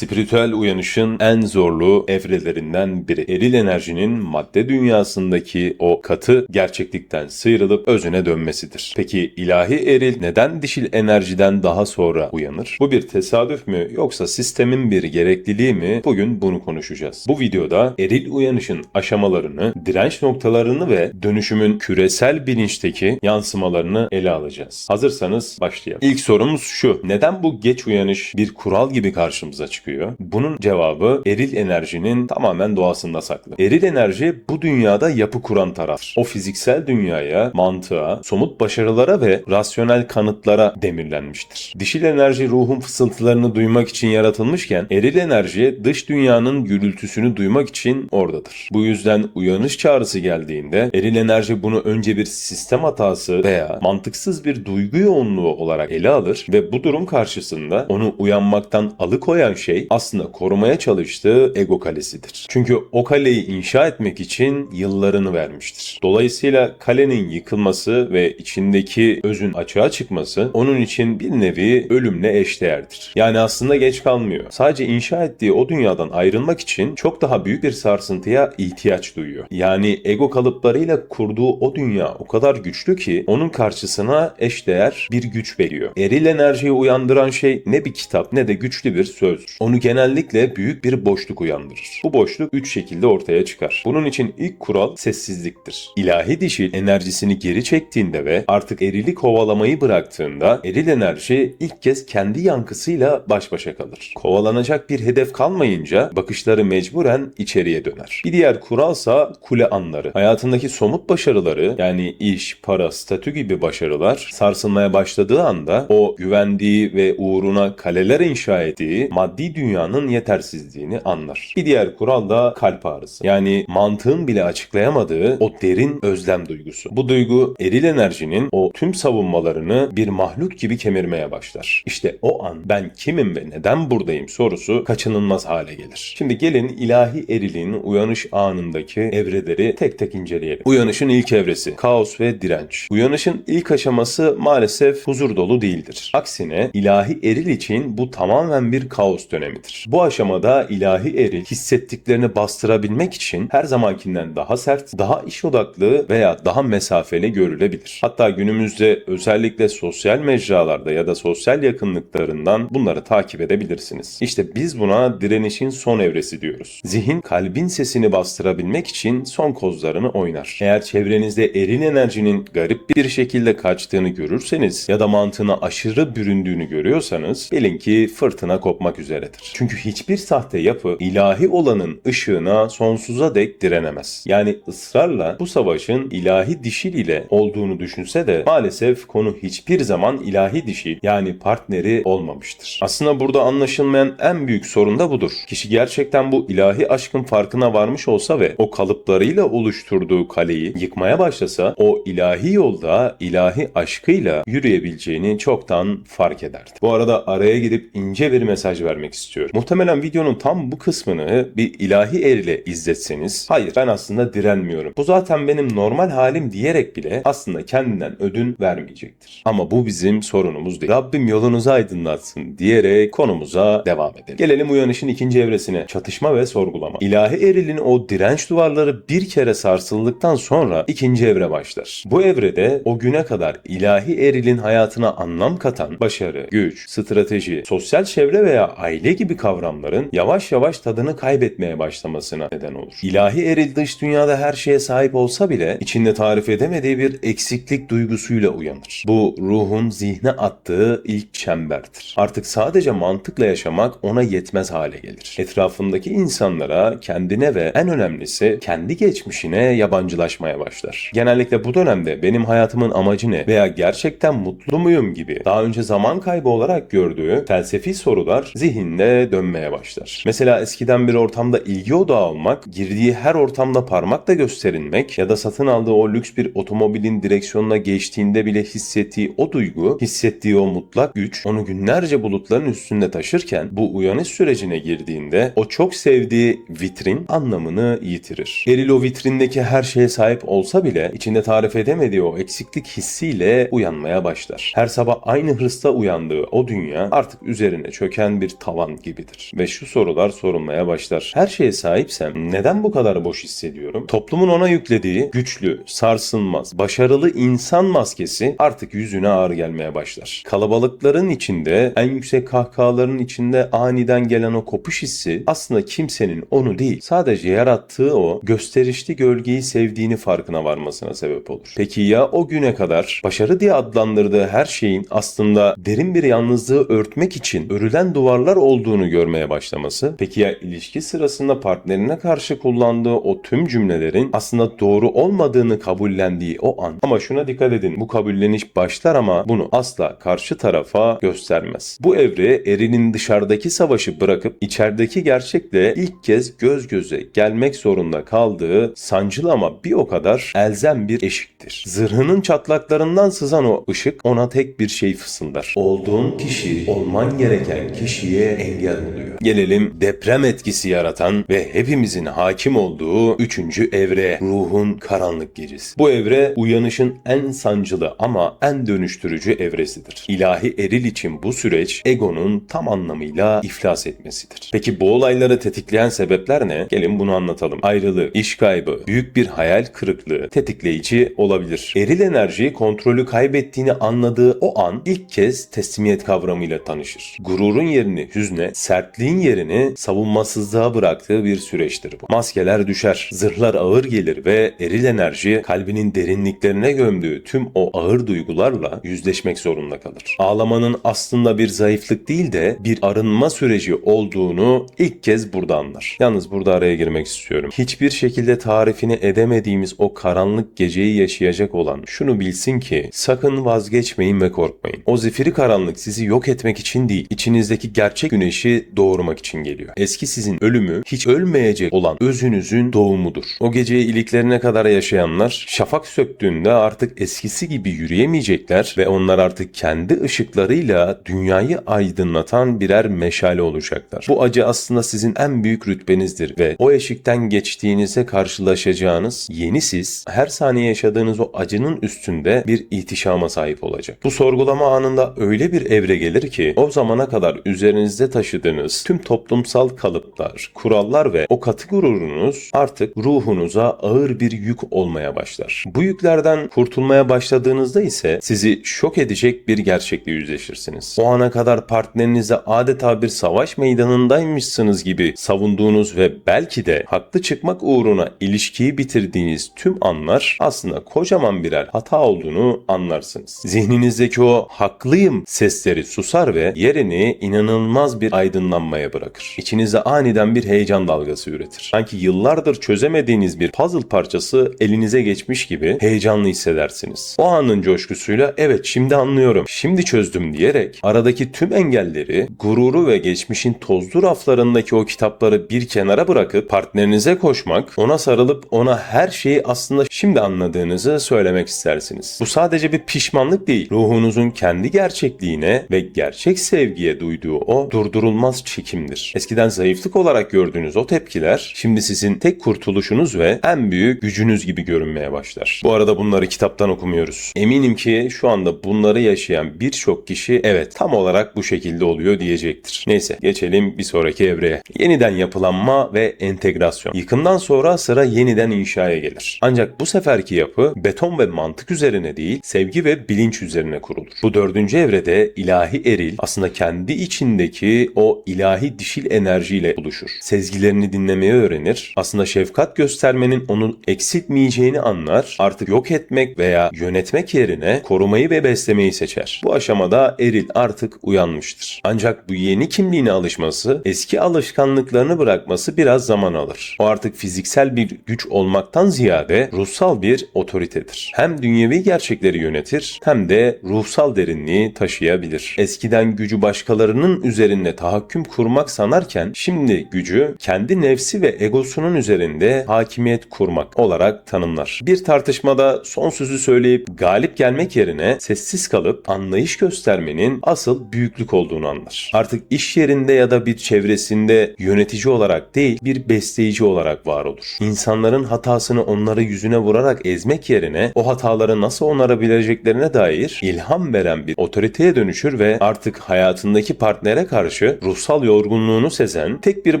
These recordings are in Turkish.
Spiritüel uyanışın en zorlu evrelerinden biri. Eril enerjinin madde dünyasındaki o katı gerçeklikten sıyrılıp özüne dönmesidir. Peki ilahi eril neden dişil enerjiden daha sonra uyanır? Bu bir tesadüf mü yoksa sistemin bir gerekliliği mi? Bugün bunu konuşacağız. Bu videoda eril uyanışın aşamalarını, direnç noktalarını ve dönüşümün küresel bilinçteki yansımalarını ele alacağız. Hazırsanız başlayalım. İlk sorumuz şu: neden bu geç uyanış bir kural gibi karşımıza çıkıyor? Bunun cevabı eril enerjinin tamamen doğasında saklı. Eril enerji bu dünyada yapı kuran taraftır. O fiziksel dünyaya, mantığa, somut başarılara ve rasyonel kanıtlara demirlenmiştir. Dişil enerji ruhun fısıltılarını duymak için yaratılmışken eril enerji dış dünyanın gürültüsünü duymak için oradadır. Bu yüzden uyanış çağrısı geldiğinde eril enerji bunu önce bir sistem hatası veya mantıksız bir duygu yoğunluğu olarak ele alır ve bu durum karşısında onu uyanmaktan alıkoyan şey aslında korumaya çalıştığı ego kalesidir. Çünkü o kaleyi inşa etmek için yıllarını vermiştir. Dolayısıyla kalenin yıkılması ve içindeki özün açığa çıkması onun için bir nevi ölümle eşdeğerdir. Yani aslında geç kalmıyor. Sadece inşa ettiği o dünyadan ayrılmak için çok daha büyük bir sarsıntıya ihtiyaç duyuyor. Yani ego kalıplarıyla kurduğu o dünya o kadar güçlü ki onun karşısına eşdeğer bir güç veriyor. Eril enerjiyi uyandıran şey ne bir kitap ne de güçlü bir sözdür. Onu genellikle büyük bir boşluk uyandırır. Bu boşluk 3 şekilde ortaya çıkar. Bunun için ilk kural sessizliktir. İlahi dişil enerjisini geri çektiğinde ve artık erili kovalamayı bıraktığında eril enerji ilk kez kendi yankısıyla baş başa kalır. Kovalanacak bir hedef kalmayınca bakışları mecburen içeriye döner. Bir diğer kuralsa kule anları. Hayatındaki somut başarıları, yani iş, para, statü gibi başarılar sarsılmaya başladığı anda o güvendiği ve uğruna kaleler inşa ettiği maddi dünyanın yetersizliğini anlar. Bir diğer kural da kalp ağrısı. Yani mantığın bile açıklayamadığı o derin özlem duygusu. Bu duygu eril enerjinin o tüm savunmalarını bir mahluk gibi kemirmeye başlar. İşte o an ben kimim ve neden buradayım sorusu kaçınılmaz hale gelir. Şimdi gelin ilahi erilin uyanış anındaki evreleri tek tek inceleyelim. Uyanışın ilk evresi kaos ve direnç. Uyanışın ilk aşaması maalesef huzur dolu değildir. Aksine ilahi eril için bu tamamen bir kaos dönemidir. Bu aşamada ilahi eril hissettiklerini bastırabilmek için her zamankinden daha sert, daha iş odaklı veya daha mesafeli görülebilir. Hatta günümüzde özellikle sosyal mecralarda ya da sosyal yakınlıklarından bunları takip edebilirsiniz. İşte biz buna direnişin son evresi diyoruz. Zihin kalbin sesini bastırabilmek için son kozlarını oynar. Eğer çevrenizde eril enerjinin garip bir şekilde kaçtığını görürseniz ya da mantığına aşırı büründüğünü görüyorsanız bilin ki fırtına kopmak üzeredir. Çünkü hiçbir sahte yapı ilahi olanın ışığına sonsuza dek direnemez. Yani ısrarla bu savaşın ilahi dişil ile olduğunu düşünse de maalesef konu hiçbir zaman ilahi dişil yani partneri olmamıştır. Aslında burada anlaşılmayan en büyük sorun da budur. Kişi gerçekten bu ilahi aşkın farkına varmış olsa ve o kalıplarıyla oluşturduğu kaleyi yıkmaya başlasa o ilahi yolda ilahi aşkıyla yürüyebileceğini çoktan fark ederdi. Bu arada araya gidip ince bir mesaj vermek istiyorum. Muhtemelen videonun tam bu kısmını bir ilahi el ile izletseniz hayır ben aslında direnmiyorum, bu zaten benim normal halim diyerek bile aslında kendinden ödün vermeyecektir. Ama bu bizim sorunumuz değil. Rabbim yolunuzu aydınlatsın diyerek konumuza devam edelim. Gelelim uyanışın ikinci evresine: çatışma ve sorgulama. İlahi erilin o direnç duvarları bir kere sarsıldıktan sonra ikinci evre başlar. Bu evrede o güne kadar ilahi erilin hayatına anlam katan başarı, güç, strateji, sosyal çevre veya aile gibi kavramların yavaş yavaş tadını kaybetmeye başlamasına neden olur. İlahi eril dış dünyada her şeye sahip olsa bile içinde tarif edemediği bir eksiklik duygusuyla uyanır. Bu ruhun zihne attığı ilk çemberdir. Artık sadece mantıkla yaşamak ona yetmez hale gelir. Etrafındaki insanlara, kendine ve en önemlisi kendi geçmişine yabancılaşmaya başlar. Genellikle bu dönemde benim hayatımın amacı ne veya gerçekten mutlu muyum gibi daha önce zaman kaybı olarak gördüğü felsefi sorular zihinde dönmeye başlar. Mesela eskiden bir ortamda ilgi odağı olmak, girdiği her ortamda parmakla gösterilmek ya da satın aldığı o lüks bir otomobilin direksiyonuna geçtiğinde bile hissettiği o duygu, hissettiği o mutlak güç onu günlerce bulutların üstünde taşırken bu uyanış sürecine girdiğinde o çok sevdiği vitrin anlamını yitirir. Eril o vitrindeki her şeye sahip olsa bile içinde tarif edemediği o eksiklik hissiyle uyanmaya başlar. Her sabah aynı hırsla uyandığı o dünya artık üzerine çöken bir tavan an gibidir. Ve şu sorular sorulmaya başlar. Her şeye sahipsem neden bu kadar boş hissediyorum? Toplumun ona yüklediği güçlü, sarsılmaz, başarılı insan maskesi artık yüzüne ağır gelmeye başlar. Kalabalıkların içinde, en yüksek kahkahaların içinde aniden gelen o kopuş hissi aslında kimsenin onu değil, sadece yarattığı o gösterişli gölgeyi sevdiğini farkına varmasına sebep olur. Peki ya o güne kadar başarı diye adlandırdığı her şeyin aslında derin bir yalnızlığı örtmek için örülen duvarlar olduğunu görmeye başlaması? Peki ya ilişki sırasında partnerine karşı kullandığı o tüm cümlelerin aslında doğru olmadığını kabullendiği o an? Ama şuna dikkat edin, bu kabulleniş başlar ama bunu asla karşı tarafa göstermez. Bu evre Eril'in dışarıdaki savaşı bırakıp içerideki gerçekle ilk kez göz göze gelmek zorunda kaldığı sancılı ama bir o kadar elzem bir eşiktir. Zırhının çatlaklarından sızan o ışık ona tek bir şey fısıldar: olduğun kişi olman gereken kişiye engel oluyor. Gelelim deprem etkisi yaratan ve hepimizin hakim olduğu 3. evreye, ruhun karanlık gecesi. Bu evre uyanışın en sancılı ama en dönüştürücü evresidir. İlahi eril için bu süreç egonun tam anlamıyla iflas etmesidir. Peki bu olayları tetikleyen sebepler ne? Gelin bunu anlatalım. Ayrılık, iş kaybı, büyük bir hayal kırıklığı tetikleyici olabilir. Eril enerji kontrolü kaybettiğini anladığı o an ilk kez teslimiyet kavramıyla tanışır. Gururun yerini hüzne, sertliğin yerini savunmasızlığa bıraktığı bir süreçtir bu. Maskeler düşer, zırhlar ağır gelir ve eril enerji kalbinin derinliklerine gömdüğü tüm o ağır duygularla yüzleşmek zorunda kalır. Ağlamanın aslında bir zayıflık değil de bir arınma süreci olduğunu ilk kez burada anlar. Yalnız burada araya girmek istiyorum. Hiçbir şekilde tarifini edemediğimiz o karanlık geceyi yaşayacak olan şunu bilsin ki sakın vazgeçmeyin ve korkmayın. O zifiri karanlık sizi yok etmek için değil, içinizdeki gerçek güneşi doğurmak için geliyor. Eski sizin ölümü hiç ölmeyecek olan özünüzün doğumudur. O geceyi iliklerine kadar yaşayanlar şafak söktüğünde artık eskisi gibi yürüyemeyecekler ve onlar artık kendi ışıklarıyla dünyayı aydınlatan birer meşale olacaklar. Bu acı aslında sizin en büyük rütbenizdir ve o eşikten geçtiğinizde karşılaşacağınız yeni siz her saniye yaşadığınız o acının üstünde bir ihtişama sahip olacak. Bu sorgulama anında öyle bir evre gelir ki o zamana kadar üzerinizde taşıdığınız tüm toplumsal kalıplar, kurallar ve o katı gururunuz artık ruhunuza ağır bir yük olmaya başlar. Bu yüklerden kurtulmaya başladığınızda ise sizi şok edecek bir gerçekle yüzleşirsiniz. O ana kadar partnerinize adeta bir savaş meydanındaymışsınız gibi savunduğunuz ve belki de haklı çıkmak uğruna ilişkiyi bitirdiğiniz tüm anlar aslında kocaman birer hata olduğunu anlarsınız. Zihninizdeki o haklıyım sesleri susar ve yerini inanılmaz bir aydınlanmaya bırakır. İçinizde aniden bir heyecan dalgası üretir. Sanki yıllardır çözemediğiniz bir puzzle parçası elinize geçmiş gibi heyecanlı hissedersiniz. O anın coşkusuyla evet şimdi anlıyorum, şimdi çözdüm diyerek aradaki tüm engelleri, gururu ve geçmişin tozlu raflarındaki o kitapları bir kenara bırakıp partnerinize koşmak, ona sarılıp ona her şeyi aslında şimdi anladığınızı söylemek istersiniz. Bu sadece bir pişmanlık değil, ruhunuzun kendi gerçekliğine ve gerçek sevgiye duyduğu o durdurulmaz çekimdir. Eskiden zayıflık olarak gördüğünüz o tepkiler şimdi sizin tek kurtuluşunuz ve en büyük gücünüz gibi görünmeye başlar. Bu arada bunları kitaptan okumuyoruz. Eminim ki şu anda bunları yaşayan birçok kişi evet tam olarak bu şekilde oluyor diyecektir. Neyse geçelim bir sonraki evreye. Yeniden yapılanma ve entegrasyon. Yıkımdan sonra sıra yeniden inşaya gelir. Ancak bu seferki yapı beton ve mantık üzerine değil, sevgi ve bilinç üzerine kurulur. Bu 4. evrede ilahi eril aslında kendi içindeki o ilahi dişil enerjiyle buluşur. Sezgilerini dinlemeyi öğrenir. Aslında şefkat göstermenin onu eksiltmeyeceğini anlar. Artık yok etmek veya yönetmek yerine korumayı ve beslemeyi seçer. Bu aşamada eril artık uyanmıştır. Ancak bu yeni kimliğine alışması, eski alışkanlıklarını bırakması biraz zaman alır. O artık fiziksel bir güç olmaktan ziyade ruhsal bir otoritedir. Hem dünyevi gerçekleri yönetir hem de ruhsal derinliği taşıyabilir. Eskiden gücü başkalarının üzerinde tahakküm kurmak sanarken şimdi gücü kendi nefsi ve egosunun üzerinde hakimiyet kurmak olarak tanımlar. Bir tartışmada son sözü söyleyip galip gelmek yerine sessiz kalıp anlayış göstermenin asıl büyüklük olduğunu anlar. Artık iş yerinde ya da bir çevresinde yönetici olarak değil bir besleyici olarak var olur. İnsanların hatasını onları yüzüne vurarak ezmek yerine o hataları nasıl onarabileceklerine dair ilham veren bir otoriteye dönüşür ve artık hayatındaki partnere karşı karşı ruhsal yorgunluğunu sezen, tek bir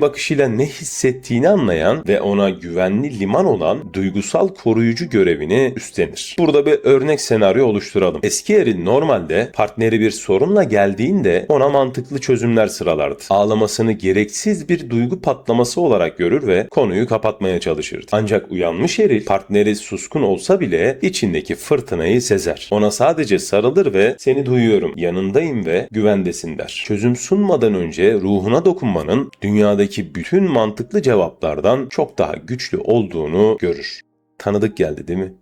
bakışıyla ne hissettiğini anlayan ve ona güvenli liman olan duygusal koruyucu görevini üstlenir. Burada bir örnek senaryo oluşturalım. Eski eril normalde partneri bir sorunla geldiğinde ona mantıklı çözümler sıralardı. Ağlamasını gereksiz bir duygu patlaması olarak görür ve konuyu kapatmaya çalışırdı. Ancak uyanmış eril partneri suskun olsa bile içindeki fırtınayı sezer. Ona sadece sarılır ve "Seni duyuyorum, yanındayım ve güvendesin" der. Çözüm sunmadan önce ruhuna dokunmanın dünyadaki bütün mantıklı cevaplardan çok daha güçlü olduğunu görür. Tanıdık geldi değil mi?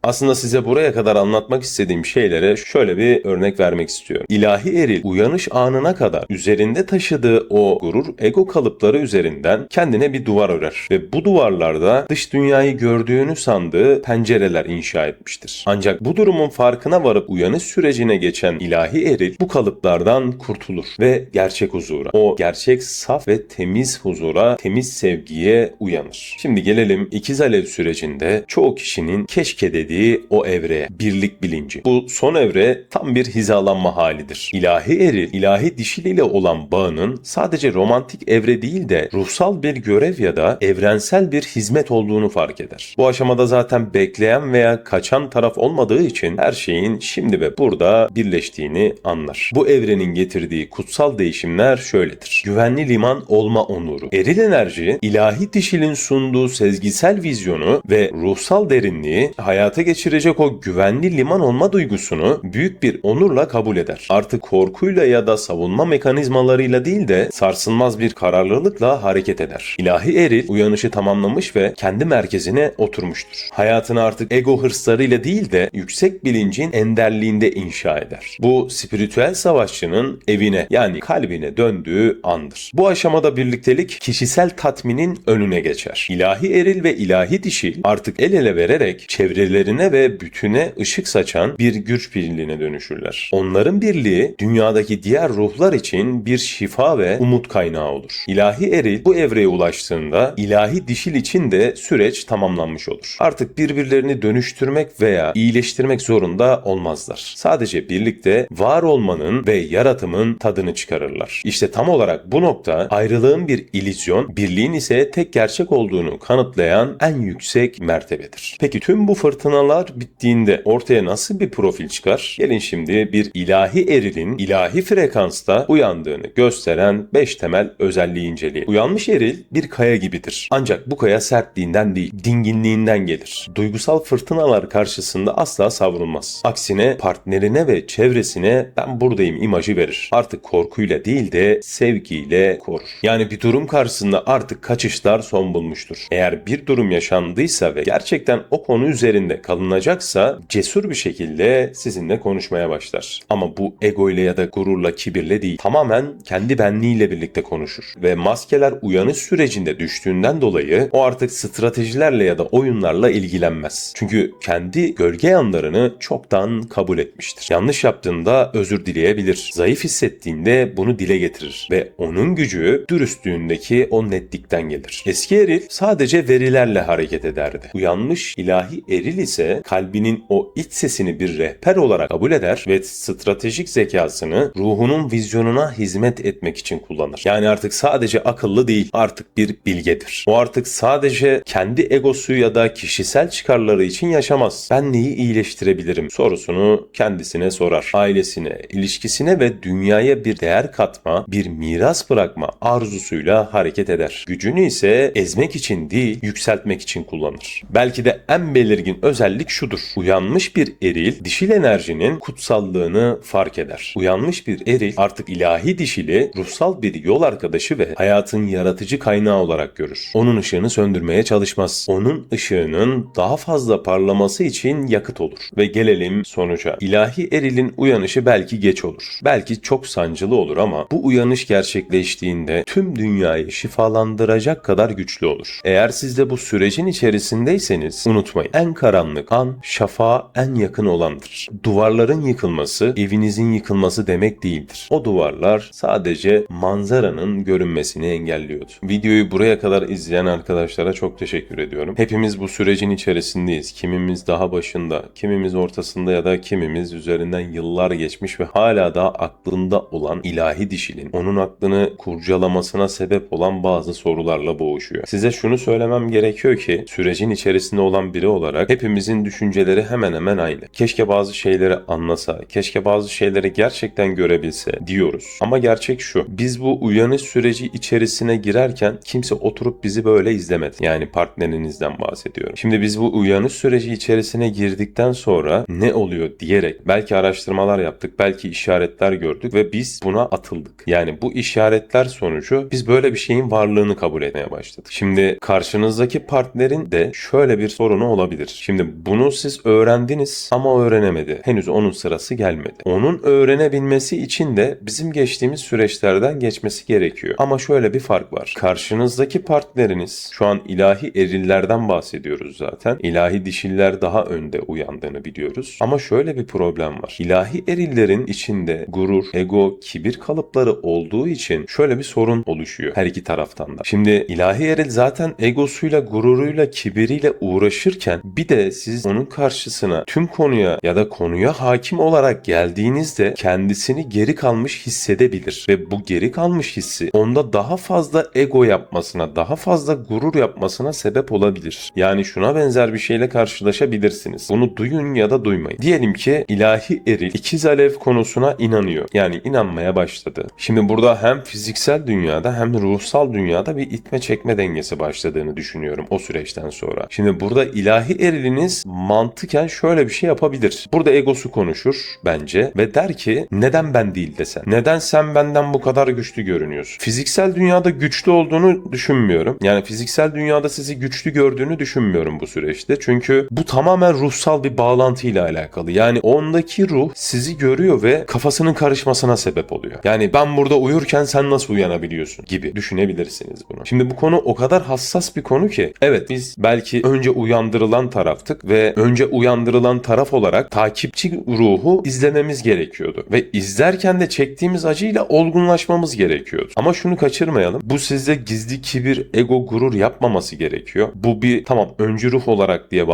Aslında size buraya kadar anlatmak istediğim şeylere şöyle bir örnek vermek istiyorum. İlahi eril uyanış anına kadar üzerinde taşıdığı o gurur, ego kalıpları üzerinden kendine bir duvar örer ve bu duvarlarda dış dünyayı gördüğünü sandığı pencereler inşa etmiştir. Ancak bu durumun farkına varıp uyanış sürecine geçen ilahi eril bu kalıplardan kurtulur ve gerçek huzura, o gerçek saf ve temiz huzura, temiz sevgiye uyanır. Şimdi gelelim ikiz alev sürecinde çoğu kişinin keşke dediği o evreye, birlik bilinci. Bu son evre tam bir hizalanma halidir. İlahi eril, ilahi dişiliyle olan bağının sadece romantik evre değil de ruhsal bir görev ya da evrensel bir hizmet olduğunu fark eder. Bu aşamada zaten bekleyen veya kaçan taraf olmadığı için her şeyin şimdi ve burada birleştiğini anlar. Bu evrenin getirdiği kutsal değişimler şöyledir. Güvenli liman olma onuru. Eril enerji, ilahi dişilin sunduğu sezgisel vizyonu ve ruhsal derinliği hayata geçirecek o güvenli liman olma duygusunu büyük bir onurla kabul eder. Artık korkuyla ya da savunma mekanizmalarıyla değil de sarsılmaz bir kararlılıkla hareket eder. İlahi eril uyanışı tamamlamış ve kendi merkezine oturmuştur. Hayatını artık ego hırslarıyla değil de yüksek bilincin enderliğinde inşa eder. Bu spiritüel savaşçının evine yani kalbine döndüğü andır. Bu aşamada birliktelik kişisel tatminin önüne geçer. İlahi eril ve ilahi dişil artık el ele vererek çevrelerine ve bütüne ışık saçan bir güç birliğine dönüşürler. Onların birliği dünyadaki diğer ruhlar için bir şifa ve umut kaynağı olur. İlahi eril bu evreye ulaştığında ilahi dişil için de süreç tamamlanmış olur. Artık birbirlerini dönüştürmek veya iyileştirmek zorunda olmazlar. Sadece birlikte var olmanın ve yaratımın tadını çıkarırlar. İşte tam olarak bu nokta ayrılığın bir illüzyon, birliğin ise tek gerçek olduğunu kanıtlayan en yüksek mertebedir. Peki tüm bu fırtınalar bittiğinde ortaya nasıl bir profil çıkar? Gelin şimdi bir ilahi erilin ilahi frekansta uyandığını gösteren 5 temel özelliği inceleyelim. Uyanmış eril bir kaya gibidir. Ancak bu kaya sertliğinden değil, dinginliğinden gelir. Duygusal fırtınalar karşısında asla savrulmaz. Aksine partnerine ve çevresine "ben buradayım" imajı verir. Artık korkuyla değil de sevgiyle korur. Yani bir durum karşısında artık kaçışlar son bulmuştur. Eğer bir durum yaşandıysa ve gerçekten o konu üzerinde kalınacaksa cesur bir şekilde sizinle konuşmaya başlar. Ama bu ego ile ya da gururla, kibirle değil. Tamamen kendi benliğiyle birlikte konuşur. Ve maskeler uyanış sürecinde düştüğünden dolayı o artık stratejilerle ya da oyunlarla ilgilenmez. Çünkü kendi gölge yanlarını çoktan kabul etmiştir. Yanlış yaptığında özür dileyebilir. Zayıf hissettiğinde bunu dile getirir. Ve onun gücü dürüstlüğündeki o netlikten gelir. Eski eril sadece verilerle hareket ederdi. Uyanmış ilahi eril ise kalbinin o iç sesini bir rehber olarak kabul eder ve stratejik zekasını ruhunun vizyonuna hizmet etmek için kullanır. Yani artık sadece akıllı değil, artık bir bilgedir. O artık sadece kendi egosu ya da kişisel çıkarları için yaşamaz. Ben neyi iyileştirebilirim sorusunu kendisine sorar. Ailesine, ilişkisine ve dünyaya bir değer katma, bir miras bırakma arzusuyla hareket eder. Gücünü ise ezmek için değil, yükseltmek için kullanır. Belki de en belirgin özellik şudur. Uyanmış bir eril, dişil enerjinin kutsallığını fark eder. Uyanmış bir eril artık ilahi dişili, ruhsal bir yol arkadaşı ve hayatın yaratıcı kaynağı olarak görür. Onun ışığını söndürmeye çalışmaz. Onun ışığının daha fazla parlaması için yakıt olur. Ve gelelim sonuca. İlahi erilin uyanışı belki geç olur. Belki çok sancılı olur ama bu uyanış gerçekleştiğinde tüm dünyayı şifalandıracak kadar güçlü olur. Eğer siz de bu sürecin içerisindeyseniz unutmayın. En karanlık anlık an şafağa en yakın olandır. Duvarların yıkılması evinizin yıkılması demek değildir. O duvarlar sadece manzaranın görünmesini engelliyordu. Videoyu buraya kadar izleyen arkadaşlara çok teşekkür ediyorum. Hepimiz bu sürecin içerisindeyiz. Kimimiz daha başında, kimimiz ortasında ya da kimimiz üzerinden yıllar geçmiş ve hala daha aklında olan ilahi dişilin, onun aklını kurcalamasına sebep olan bazı sorularla boğuşuyor. Size şunu söylemem gerekiyor ki sürecin içerisinde olan biri olarak hepimizin düşünceleri hemen hemen aynı. Keşke bazı şeyleri anlasa, keşke bazı şeyleri gerçekten görebilse diyoruz. Ama gerçek şu, biz bu uyanış süreci içerisine girerken kimse oturup bizi böyle izlemedi. Yani partnerinizden bahsediyorum. Şimdi biz bu uyanış süreci içerisine girdikten sonra ne oluyor diyerek belki araştırmalar yaptık, belki işaretler gördük ve biz buna atıldık. Yani bu işaretler sonucu biz böyle bir şeyin varlığını kabul etmeye başladık. Şimdi karşınızdaki partnerin de şöyle bir sorunu olabilir. Şimdi bunu siz öğrendiniz ama öğrenemedi. Henüz onun sırası gelmedi. Onun öğrenebilmesi için de bizim geçtiğimiz süreçlerden geçmesi gerekiyor. Ama şöyle bir fark var. Karşınızdaki partneriniz, şu an ilahi erillerden bahsediyoruz zaten. İlahi dişiller daha önde uyandığını biliyoruz. Ama şöyle bir problem var. İlahi erillerin içinde gurur, ego, kibir kalıpları olduğu için şöyle bir sorun oluşuyor her iki taraftan da. Şimdi ilahi eril zaten egosuyla, gururuyla, kibiriyle uğraşırken bir de siz onun karşısına tüm konuya ya da konuya hakim olarak geldiğinizde kendisini geri kalmış hissedebilir ve bu geri kalmış hissi onda daha fazla ego yapmasına, daha fazla gurur yapmasına sebep olabilir. Yani şuna benzer bir şeyle karşılaşabilirsiniz. Bunu duyun ya da duymayın. Diyelim ki ilahi eril ikiz alev konusuna inanıyor. Yani inanmaya başladı. Şimdi burada hem fiziksel dünyada hem ruhsal dünyada bir itme çekme dengesi başladığını düşünüyorum o süreçten sonra. Şimdi burada ilahi eriliniz mantıken şöyle bir şey yapabilir. Burada egosu konuşur bence ve der ki neden ben değil desen? Neden sen benden bu kadar güçlü görünüyorsun? Fiziksel dünyada güçlü olduğunu düşünmüyorum. Yani fiziksel dünyada sizi güçlü gördüğünü düşünmüyorum bu süreçte. Çünkü bu tamamen ruhsal bir bağlantıyla alakalı. Yani ondaki ruh sizi görüyor ve kafasının karışmasına sebep oluyor. Yani ben burada uyurken sen nasıl uyanabiliyorsun gibi düşünebilirsiniz bunu. Şimdi bu konu o kadar hassas bir konu ki evet biz belki önce uyandırılan taraftık ve önce uyandırılan taraf olarak takipçi ruhu izlememiz gerekiyordu. Ve izlerken de çektiğimiz acıyla olgunlaşmamız gerekiyordu. Ama şunu kaçırmayalım. Bu sizde gizli kibir, ego, gurur yapmaması gerekiyor. Bu bir tamam öncü ruh olarak diye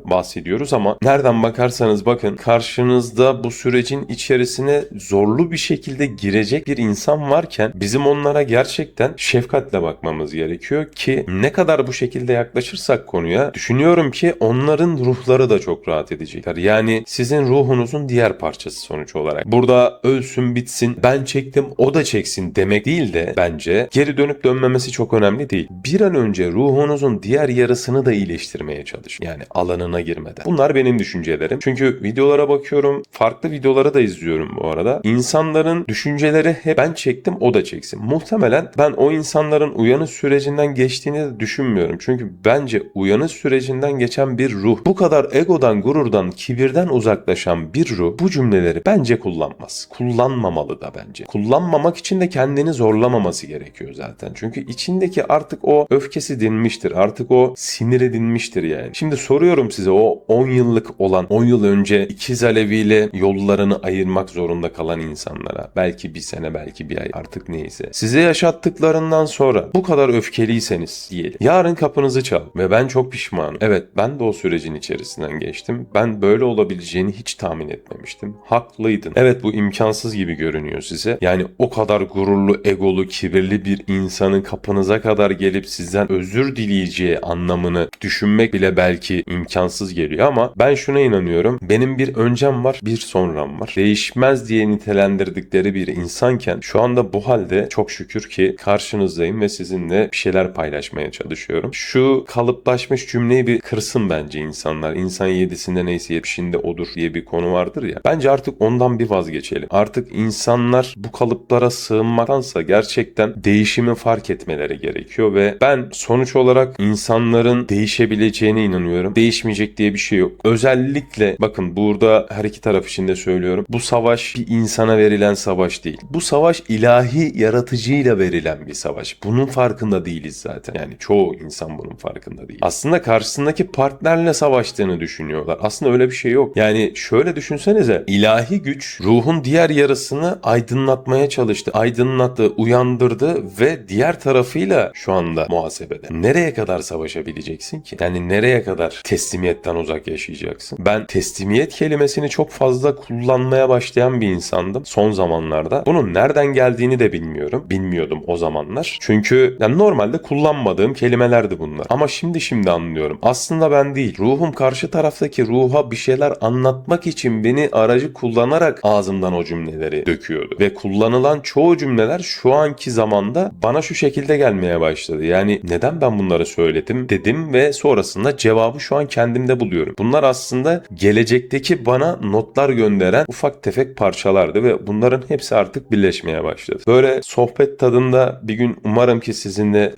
bahsediyoruz ama nereden bakarsanız bakın karşınızda bu sürecin içerisine zorlu bir şekilde girecek bir insan varken bizim onlara gerçekten şefkatle bakmamız gerekiyor ki ne kadar bu şekilde yaklaşırsak konuya düşünüyorum ki onların ruhları da çok rahat edecekler. Yani sizin ruhunuzun diğer parçası sonuç olarak. Burada ölsün bitsin ben çektim o da çeksin demek değil de bence geri dönüp dönmemesi çok önemli değil. Bir an önce ruhunuzun diğer yarısını da iyileştirmeye çalışın. Yani alanına girmeden. Bunlar benim düşüncelerim. Çünkü videolara bakıyorum. Farklı videoları da izliyorum bu arada. İnsanların düşünceleri hep ben çektim o da çeksin. Muhtemelen ben o insanların uyanış sürecinden geçtiğini de düşünmüyorum. Çünkü bence uyanış sürecinden geçen bir ruh bu kadar egodan, gururdan, kibirden uzaklaşan bir ruh bu cümleleri bence kullanmaz. Kullanmamalı da bence. Kullanmamak için de kendini zorlamaması gerekiyor zaten. Çünkü içindeki artık o öfkesi dinmiştir. Artık o sinir edinmiştir yani. Şimdi soruyorum size o 10 yıllık olan 10 yıl önce ikiz aleviyle yollarını ayırmak zorunda kalan insanlara belki bir sene belki bir ay artık neyse. Size yaşattıklarından sonra bu kadar öfkeliyseniz diyelim. Yarın kapınızı çal ve ben çok pişmanım. Evet ben de o sürecin içerisinden geçtim. Ben böyle olabileceğini hiç tahmin etmemiştim. Haklıydın. Evet bu imkansız gibi görünüyor size. Yani o kadar gururlu, egolu, kibirli bir insanın kapınıza kadar gelip sizden özür dileyeceği anlamını düşünmek bile belki imkansız geliyor ama ben şuna inanıyorum. Benim bir öncem var, bir sonram var. Değişmez diye nitelendirdikleri bir insanken şu anda bu halde çok şükür ki karşınızdayım ve sizinle bir şeyler paylaşmaya çalışıyorum. Şu kalıplaşmış cümleyi bir kırsın bence insanlar. İnsan yedisinde neyse yetmişinde odur diye bir konu vardır ya. Bence artık ondan bir vazgeçelim. Artık insanlar bu kalıplara sığınmaktansa gerçekten değişimi fark etmeleri gerekiyor ve ben sonuç olarak insanların değişebileceğine inanıyorum. Değişmeyecek diye bir şey yok. Özellikle bakın burada her iki taraf için de söylüyorum. Bu savaş bir insana verilen savaş değil. Bu savaş ilahi yaratıcıyla verilen bir savaş. Bunun farkında değiliz zaten. Yani çoğu insan bunun farkında değil. Aslında karşısındaki partnerle benle savaştığını düşünüyorlar. Aslında öyle bir şey yok. Yani şöyle düşünsenize, ilahi güç ruhun diğer yarısını aydınlatmaya çalıştı. Aydınlattı, uyandırdı ve diğer tarafıyla şu anda muhasebede. Nereye kadar savaşabileceksin ki? Yani nereye kadar teslimiyetten uzak yaşayacaksın? Ben teslimiyet kelimesini çok fazla kullanmaya başlayan bir insandım son zamanlarda. Bunun nereden geldiğini de bilmiyorum. Bilmiyordum o zamanlar. Çünkü yani normalde kullanmadığım kelimelerdi bunlar. Ama şimdi anlıyorum. Aslında ben değil. Ruhum karşı taraftaki ruha bir şeyler anlatmak için beni aracı kullanarak ağzımdan o cümleleri döküyordu. Ve kullanılan çoğu cümleler şu anki zamanda bana şu şekilde gelmeye başladı. Yani neden ben bunları söyledim dedim ve sonrasında cevabı şu an kendimde buluyorum. Bunlar aslında gelecekteki bana notlar gönderen ufak tefek parçalardı ve bunların hepsi artık birleşmeye başladı. Böyle sohbet tadında bir gün umarım ki sizinle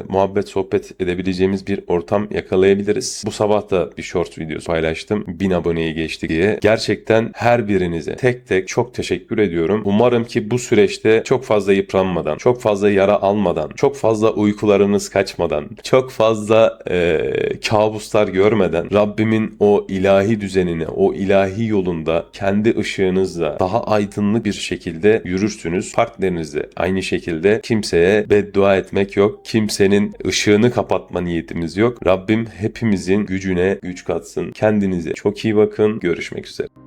muhabbet sohbet edebileceğimiz bir ortam yakalayabiliriz. Bu sabah da bir short videosu paylaştım. 1000 aboneyi geçti diye. Gerçekten her birinize tek tek çok teşekkür ediyorum. Umarım ki bu süreçte çok fazla yıpranmadan, çok fazla yara almadan, çok fazla uykularınız kaçmadan, çok fazla kabuslar görmeden Rabbimin o ilahi düzenine, o ilahi yolunda kendi ışığınızla daha aydınlık bir şekilde yürürsünüz. Partnerinizle aynı şekilde kimseye beddua etmek yok. Kimsenin ışığını kapatma niyetimiz yok. Rabbim hepimizin gücüne güç katsın. Kendinize çok iyi bakın. Görüşmek üzere.